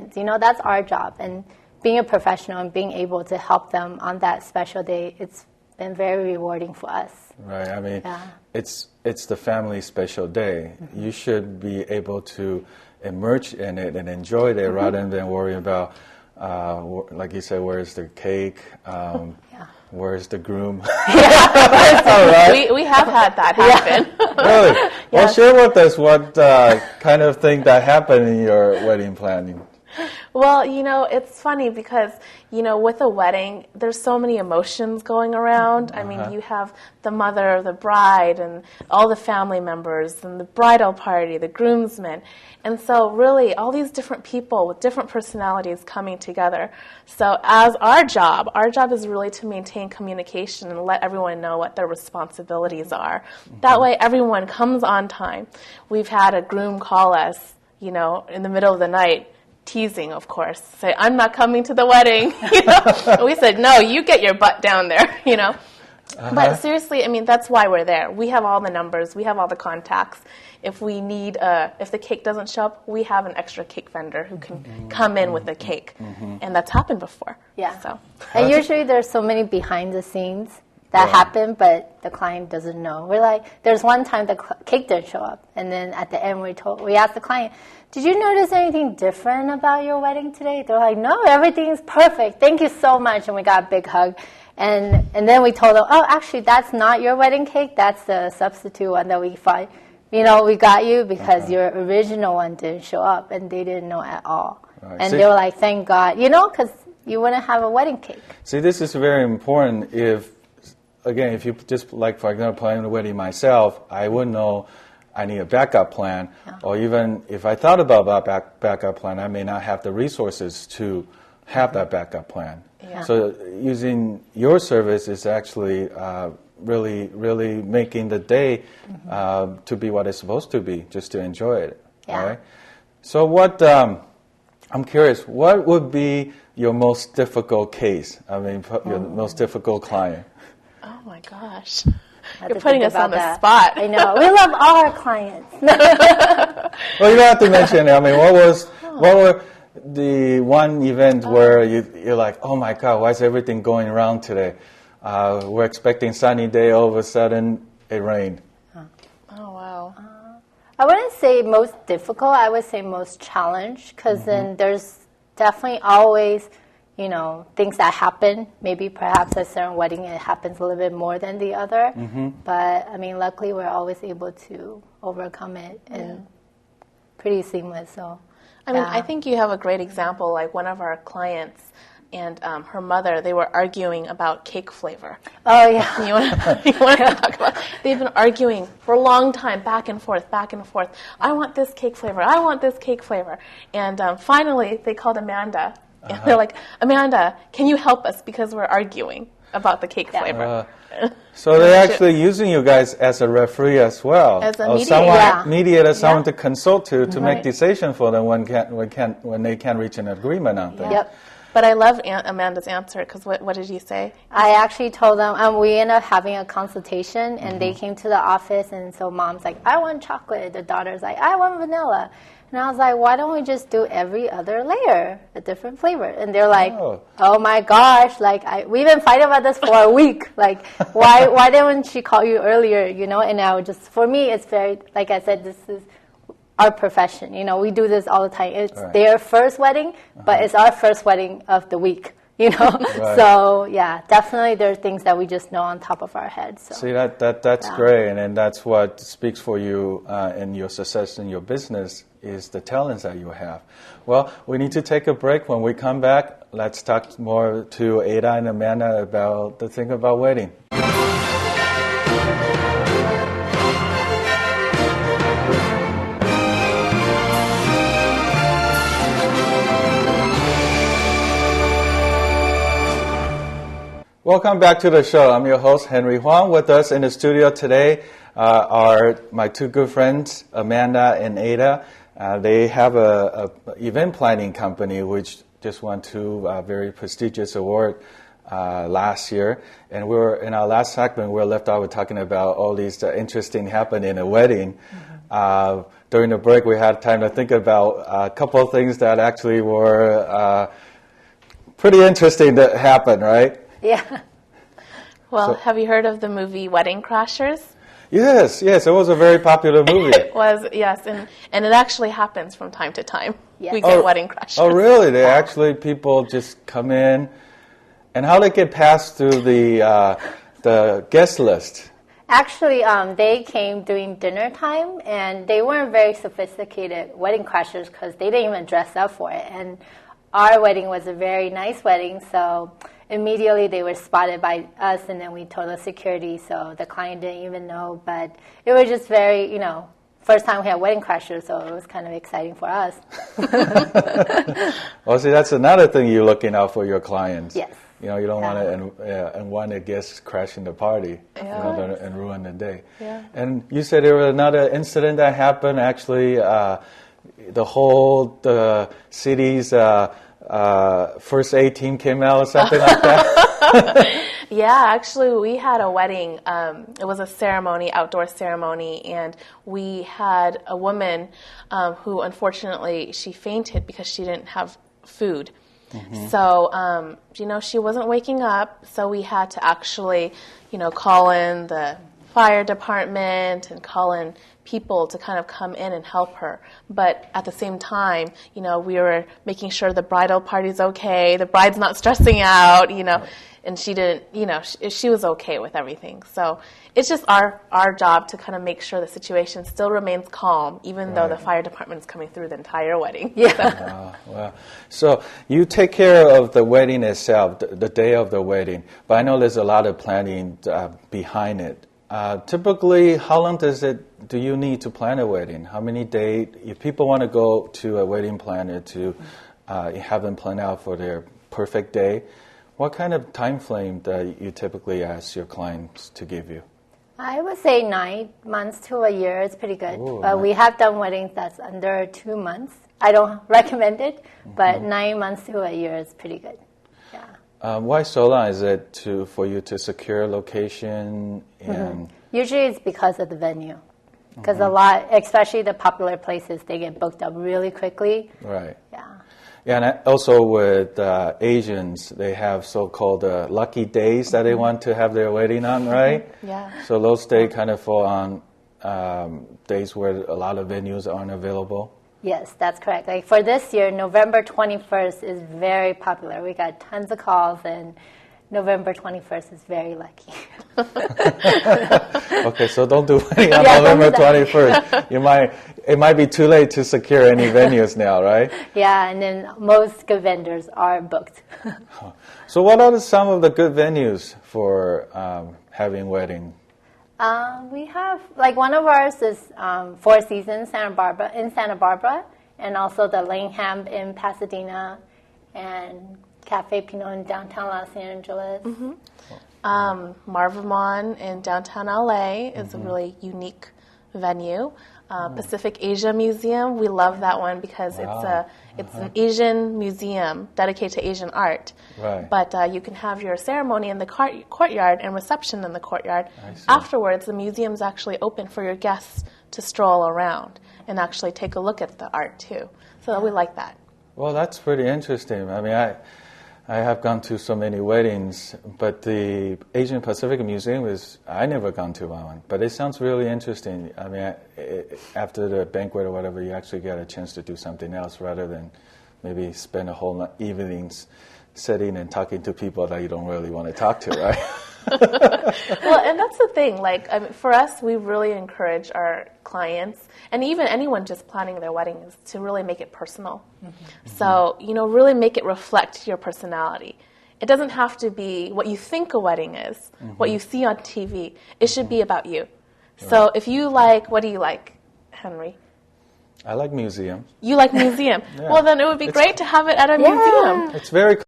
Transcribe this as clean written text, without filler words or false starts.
clients. You know, that's our job. And being a professional and being able to help them on that special day, it's been very rewarding for us. Right. I mean, it's the family special day. You should be able to immerse in it and enjoy it rather than worry about, like you said, where's the cake, where's the groom. Right. We have had that happen. Really? Yes. Well, share with us what kind of thing that happened in your wedding planning. Well, you know, it's funny because, you know, with a wedding, there's so many emotions going around. I mean, you have the mother of the bride and all the family members and the bridal party, the groomsmen. And so really all these different people with different personalities coming together. So as our job is really to maintain communication and let everyone know what their responsibilities are. That way everyone comes on time. We've had a groom call us, you know, in the middle of the night, teasing, of course, say, I'm not coming to the wedding. You know? And we said, no, you get your butt down there, you know. But seriously, I mean, that's why we're there. We have all the numbers. We have all the contacts. If we need, if the cake doesn't show up, we have an extra cake vendor who can come in with the cake. And that's happened before. Yeah. So. And usually there's so many behind the scenes that happen, but the client doesn't know. We're like, there's one time the cake didn't show up. And then at the end, we asked the client, did you notice anything different about your wedding today? They're like, no, everything's perfect. Thank you so much. And we got a big hug. And then we told them, oh, actually, that's not your wedding cake. That's the substitute one that we find. You know, we got you because your original one didn't show up, and they didn't know at all. Right. And they were like, thank God, you know, because you wouldn't have a wedding cake. See, this is very important. If you just, like, for example, planning a wedding myself, I wouldn't know I need a backup plan, or even if I thought about backup plan, I may not have the resources to have that backup plan. Yeah. So using your service is actually really, really making the day to be what it's supposed to be, just to enjoy it. Yeah. Right? So I'm curious, what would be your most difficult case? I mean, your most difficult client? Oh my gosh. You're putting us on the spot. I know. We love all our clients. Well, you don't have to mention it. I mean, what were the one event where you're like, oh my God, why is everything going wrong today? We're expecting sunny day, all of a sudden it rained. Oh, wow. I wouldn't say most difficult. I would say most challenged, because then there's definitely always, you know, things that happen. Maybe perhaps at a certain wedding it happens a little bit more than the other. But, I mean, luckily we're always able to overcome it and pretty seamless. So, I mean, I think you have a great example, like one of our clients and her mother, they were arguing about cake flavor. Oh, yeah. You want to talk about? They've been arguing for a long time, back and forth, back and forth. I want this cake flavor. I want this cake flavor. And finally, they called Amanda. And they're like, Amanda, can you help us because we're arguing about the cake flavor? So they're actually using you guys as a referee as well. As a mediator. Mediator, someone to consult to make decision for them when they can't reach an agreement on things. Yep. But I love Amanda's answer, because what did you say? I actually told them, we ended up having a consultation, and they came to the office, and so mom's like, I want chocolate. The daughter's like, I want vanilla. And I was like, why don't we just do every other layer, a different flavor? And they're like, oh my gosh, like, we've been fighting about this for a week. Like, why didn't she call you earlier, you know? And now just, for me, it's very, like I said, this is our profession. You know, we do this all the time. It's their first wedding, but it's our first wedding of the week. You know, so yeah, definitely there are things that we just know on top of our heads. So. See, that's great, and that's what speaks for you and your success in your business is the talents that you have. Well, we need to take a break. When we come back, let's talk more to Ada and Amanda about the thing about wedding. Welcome back to the show. I'm your host, Henry Huang. With us in the studio today are my two good friends, Amanda and Ada. They have a event planning company which just won two very prestigious award last year. And we were in our last segment, we were left out with talking about all these interesting happening in a wedding. The during the break, we had time to think about a couple of things that actually were pretty interesting that happened, right? Yeah. Well, have you heard of the movie Wedding Crashers? Yes, it was a very popular movie. It was, yes, and it actually happens from time to time. Yes. We get wedding crashers. Oh, really? They actually, people just come in, and how they get passed through the guest list? Actually, they came during dinner time, and they weren't very sophisticated wedding crashers because they didn't even dress up for it. And our wedding was a very nice wedding, so immediately they were spotted by us, and then we told the security, so the client didn't even know. But it was just very, first time we had wedding crashers, so it was kind of exciting for us. Well, see, that's another thing you're looking out for your clients. Yes. You don't want to want the guests crashing the party and ruin the day. Yeah. And you said there was another incident that happened. Actually, the city's first A team came out or something like that. Yeah, actually, we had a wedding. It was a ceremony, outdoor ceremony, and we had a woman who, unfortunately, she fainted because she didn't have food. Mm-hmm. So, she wasn't waking up, so we had to actually, call in the fire department and call in people to kind of come in and help her. But at the same time, we were making sure the bridal party's okay, the bride's not stressing out, and she didn't, she was okay with everything. So it's just our job to kind of make sure the situation still remains calm, even though the fire department is coming through the entire wedding. Yeah. Wow. So you take care of the wedding itself, the day of the wedding, but I know there's a lot of planning behind it. Typically, how long do you need to plan a wedding? How many days? If people want to go to a wedding planner to have them plan out for their perfect day, what kind of time frame do you typically ask your clients to give you? I would say 9 months to a year is pretty good. Ooh, but we have done weddings that's under 2 months. I don't recommend it, but 9 months to a year is pretty good. Yeah. Why so long? Is it for you to secure location? And Usually it's because of the venue. Because a lot, especially the popular places, they get booked up really quickly. Right. Yeah. Yeah, and also with Asians, they have so-called lucky days that they want to have their wedding on, right? Yeah. So those days kind of fall on days where a lot of venues aren't available. Yes, that's correct. Like for this year, November 21st is very popular. We got tons of calls, and November 21st is very lucky. Okay, so don't do wedding on November 21st. It might be too late to secure any venues now, right? Yeah, and then most good vendors are booked. So what are some of the good venues for having wedding? We have, one of ours is Four Seasons Santa Barbara, and also the Langham in Pasadena, and Cafe Pinot in downtown Los Angeles. Mm-hmm. Marvamon in downtown LA is a really unique venue. Pacific Asia Museum, we love that one because it's an Asian museum dedicated to Asian art. Right. But you can have your ceremony in the courtyard and reception in the courtyard. Afterwards, the museum's actually open for your guests to stroll around and actually take a look at the art too. So we like that. Well, that's pretty interesting. I mean, I have gone to so many weddings, but the Asian Pacific Museum I never gone to one, but it sounds really interesting. I mean, after the banquet or whatever, you actually get a chance to do something else rather than maybe spend a whole evenings sitting and talking to people that you don't really want to talk to, right? Well, and that's the thing. For us, we really encourage our clients, and even anyone just planning their weddings, to really make it personal. Mm-hmm. So, really make it reflect your personality. It doesn't have to be what you think a wedding is, what you see on TV. It should be about you. Right. So if you what do you like, Henry? I like museum. You like museum? Yeah. Well, then it would be great to have it at a museum. It's very